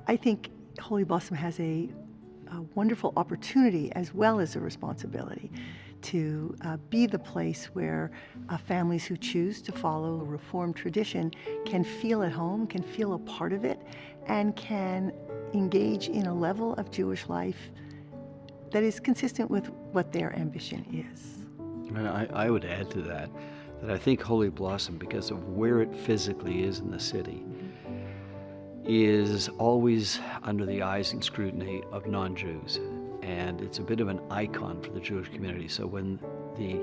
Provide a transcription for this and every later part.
I think Holy Blossom has a wonderful opportunity as well as a responsibility to be the place where families who choose to follow a Reformed tradition can feel at home, can feel a part of it, and can engage in a level of Jewish life that is consistent with what their ambition is. And I would add to that I think Holy Blossom, because of where it physically is in the city, is always under the eyes and scrutiny of non-Jews. And it's a bit of an icon for the Jewish community. So when the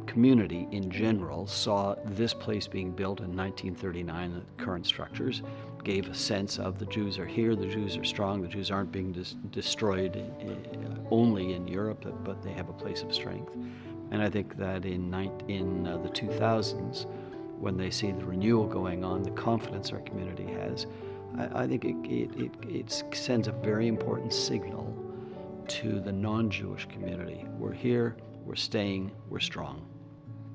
community in general saw this place being built in 1939, the current structures gave a sense of the Jews are here, the Jews are strong, the Jews aren't being destroyed only in Europe, but they have a place of strength. And I think that in the 2000s, when they see the renewal going on, the confidence our community has, I think it sends a very important signal to the non-Jewish community. We're here, we're staying, we're strong.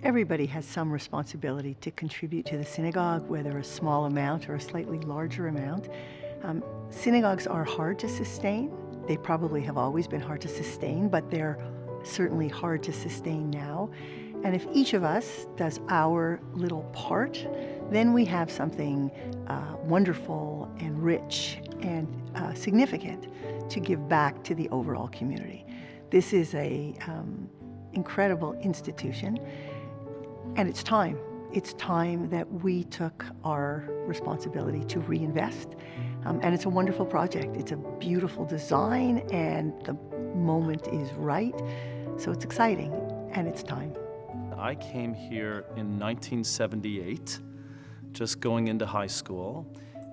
Everybody has some responsibility to contribute to the synagogue, whether a small amount or a slightly larger amount. Synagogues are hard to sustain. They probably have always been hard to sustain, but they're certainly hard to sustain now. And if each of us does our little part, then we have something wonderful and rich and significant to give back to the overall community. This is a incredible institution, and it's time. It's time that we took our responsibility to reinvest. And it's a wonderful project. It's a beautiful design, and the moment is right. So it's exciting, and it's time. I came here in 1978, just going into high school,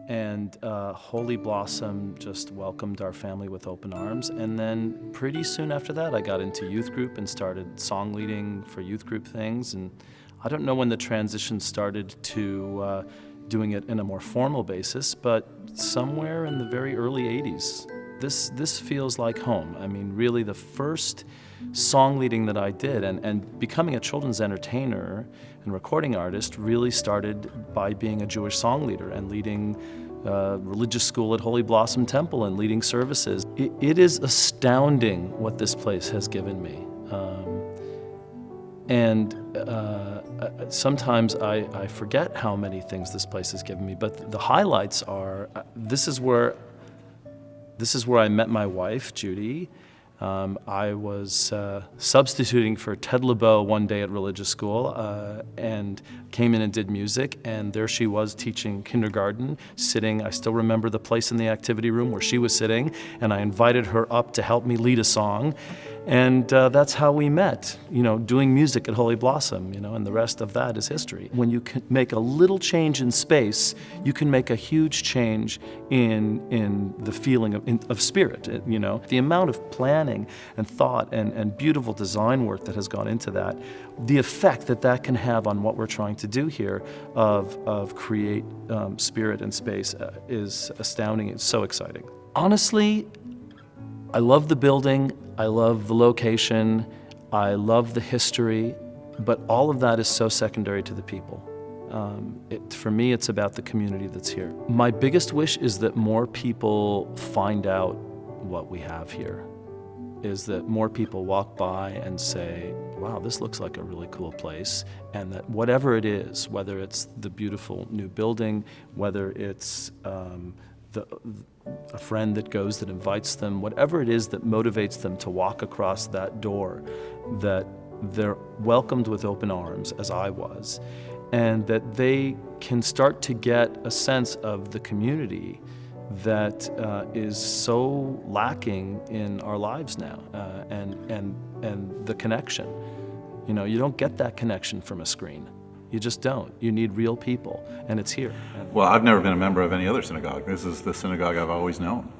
and Holy Blossom just welcomed our family with open arms. And then pretty soon after that, I got into youth group and started song leading for youth group things. And I don't know when the transition started to doing it in a more formal basis, but somewhere in the very early 80s. This feels like home. I mean, really the first song leading that I did, and becoming a children's entertainer and recording artist really started by being a Jewish song leader and leading religious school at Holy Blossom Temple and leading services. It is astounding what this place has given me. Sometimes I forget how many things this place has given me, but the highlights are, this is where I met my wife, Judy. I was substituting for Ted LeBeau one day at religious school and came in and did music, and there she was teaching kindergarten, sitting. I still remember the place in the activity room where she was sitting, and I invited her up to help me lead a song. And that's how we met, doing music at Holy Blossom, and the rest of that is history. When you can make a little change in space, you can make a huge change in the feeling of spirit, The amount of planning and thought and beautiful design work that has gone into that, the effect that can have on what we're trying to do here of create spirit and space is astounding. It's so exciting. Honestly, I love the building, I love the location, I love the history, but all of that is so secondary to the people. For me, it's about the community that's here. My biggest wish is that more people find out what we have here, is that more people walk by and say, wow, this looks like a really cool place, and that whatever it is, whether it's the beautiful new building, whether it's a friend that goes that invites them, whatever it is that motivates them to walk across that door, that they're welcomed with open arms, as I was, and that they can start to get a sense of the community that is so lacking in our lives now, and the connection. You don't get that connection from a screen. You just don't. You need real people, and it's here. Well, I've never been a member of any other synagogue. This is the synagogue I've always known.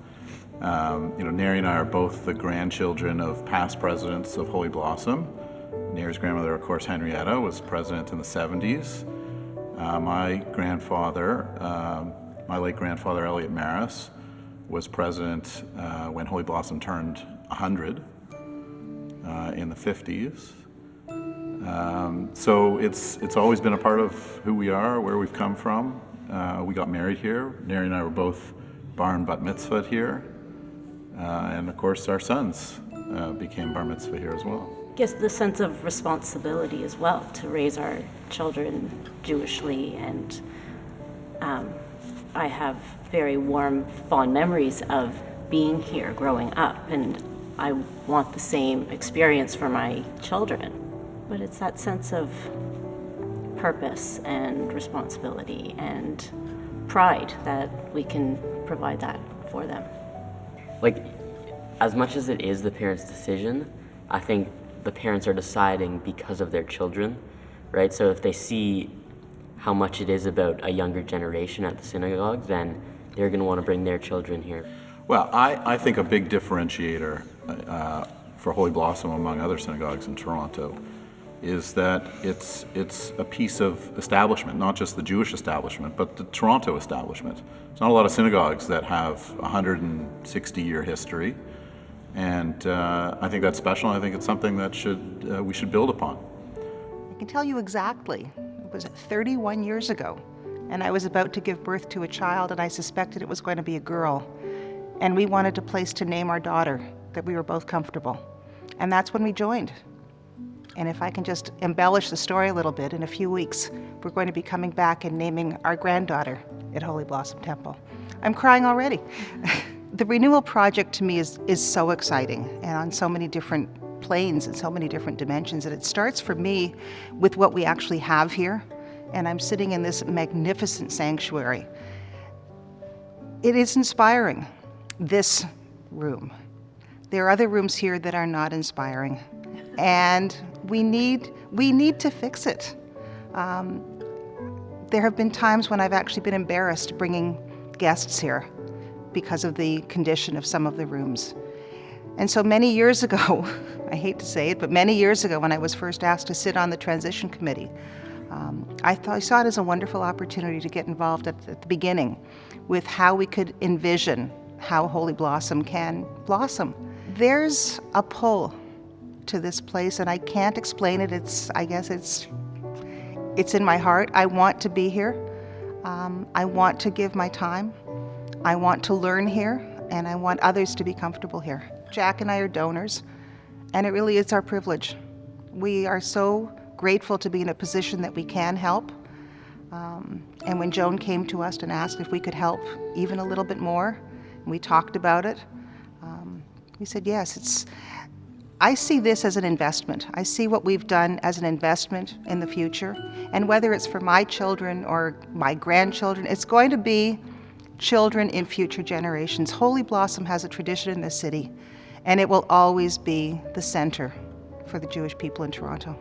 Neri and I are both the grandchildren of past presidents of Holy Blossom. Neri's grandmother, of course, Henrietta, was president in the 70s. My late grandfather, Elliot Maris, was president when Holy Blossom turned 100 in the 50s. So it's always been a part of who we are, where we've come from. We got married here. Neri and I were both bar and bat mitzvah here. And of course, our sons became bar mitzvah here as well. I guess the sense of responsibility as well to raise our children Jewishly, and I have very warm, fond memories of being here growing up, and I want the same experience for my children. But it's that sense of purpose and responsibility and pride that we can provide that for them. Like, as much as it is the parents' decision, I think the parents are deciding because of their children, right? So if they see how much it is about a younger generation at the synagogue, then they're going to want to bring their children here. Well, I think a big differentiator for Holy Blossom among other synagogues in Toronto is that it's a piece of establishment, not just the Jewish establishment, but the Toronto establishment. There's not a lot of synagogues that have 160-year history, and I think that's special. I think it's something that we should build upon. I can tell you exactly. It was 31 years ago, and I was about to give birth to a child, and I suspected it was going to be a girl. And we wanted a place to name our daughter that we were both comfortable. And that's when we joined. And if I can just embellish the story a little bit, in a few weeks, we're going to be coming back and naming our granddaughter at Holy Blossom Temple. I'm crying already. The Renewal project to me is so exciting, and on so many different planes and so many different dimensions. And it starts for me with what we actually have here. And I'm sitting in this magnificent sanctuary. It is inspiring, this room. There are other rooms here that are not inspiring. And we need to fix it. There have been times when I've actually been embarrassed bringing guests here because of the condition of some of the rooms. And so many years ago, I hate to say it, but many years ago when I was first asked to sit on the transition committee, I saw it as a wonderful opportunity to get involved at the beginning with how we could envision how Holy Blossom can blossom. There's a pull to this place, and I can't explain it. I guess it's in my heart. I want to be here. I want to give my time. I want to learn here, and I want others to be comfortable here. Jack and I are donors, and it really is our privilege. We are so grateful to be in a position that we can help. And when Joan came to us and asked if we could help even a little bit more, and we talked about it, we said yes. I see this as an investment. I see what we've done as an investment in the future. And whether it's for my children or my grandchildren, it's going to be children in future generations. Holy Blossom has a tradition in this city, and it will always be the center for the Jewish people in Toronto.